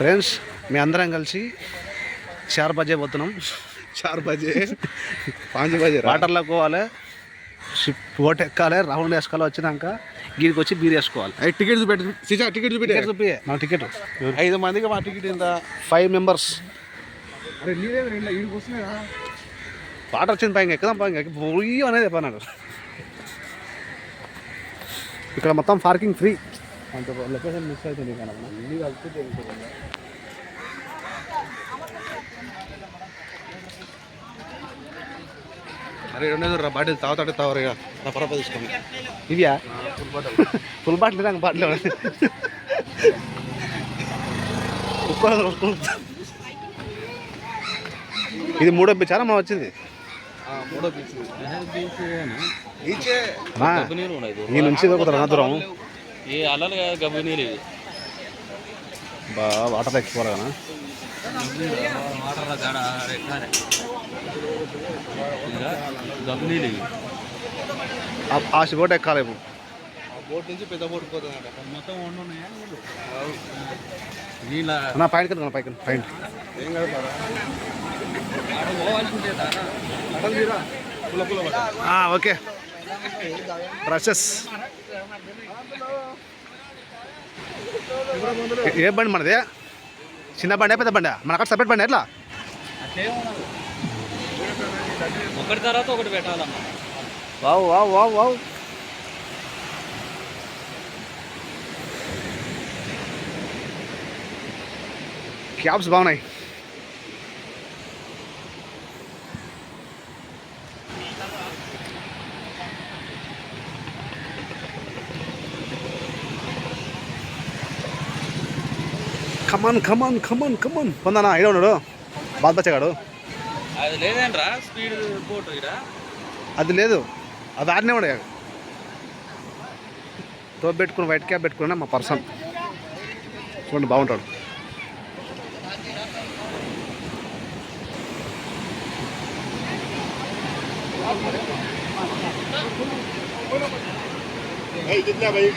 Friends మీ అందరం కలిసి 4 బజే పోతున్నాం. 4 బజే 5 బజే వాటర్లోకి పోవాలి, షిప్ బోట్ ఎక్కాలి, రౌండ్ వేసుకోవాలి. వచ్చినాక గీడికి వచ్చి బీర్ వేసుకోవాలి. టికెట్ చూపెట్టి టికెట్ చూపి మా టికెట్ 5 మందికి మా టికెట్ ఇంత 5 మెంబర్స్. అరే నీరే ఈడికి వస్తున్నాయా? వాటర్ వచ్చింది పైన ఎక్కుదాం, పైన పోయి అనేది చెప్పన్నాడు. ఇక్కడ మొత్తం పార్కింగ్ ఫ్రీ. అంత లొకేషన్ మిస్ అవుతుంది కానీ అన్నీ కలిపి తెలుస్తుంది. అరే 2 బాటిల్ తాగుతాడే తావరు నా పరప తీసుకోండి. ఇవ్యా ఫుల్ బాటిల్ నాకు బాటిల్ ఇది 3వ బీచ్ అమ్మా వచ్చింది. 3వ బీచ్ ఈ నుంచి దొరుకుతారు దూరం బా వాటర్ ఎక్కిపోరా కదా. ఆ బోట్ ఎక్కాలి ఇప్పుడు. బోట్ నుంచి పెద్ద బోట్ పోతుంది మొత్తం నా పైన కదా పైన పైన ఏం కాదు. Okay brushes. ఏ బండి మనది? చిన్న బండి పెద్ద బండి? మన అక్కడ సపరేట్ బండి ఎట్లా? ఒకటి తర్వాత ఒకటి పెట్టాలమ్మా. Wow wow wow wow. Cabs బాగున్నాయి. కమాన్ కమాన్ కమాన్ కమాన్. పొందానా ఐడియా ఉన్నాడు బాధపచ్చగాడు. అది లేదేంట్రా స్పీడ్ బోట్ ఇక్కడ? అది లేదు, అది ఆడనే ఉండే. టోప్ పెట్టుకుని వైట్ క్యాప్ పెట్టుకున్నా మా పర్సన్ చూడండి బాగుంటాడు. भाई कितना भाई?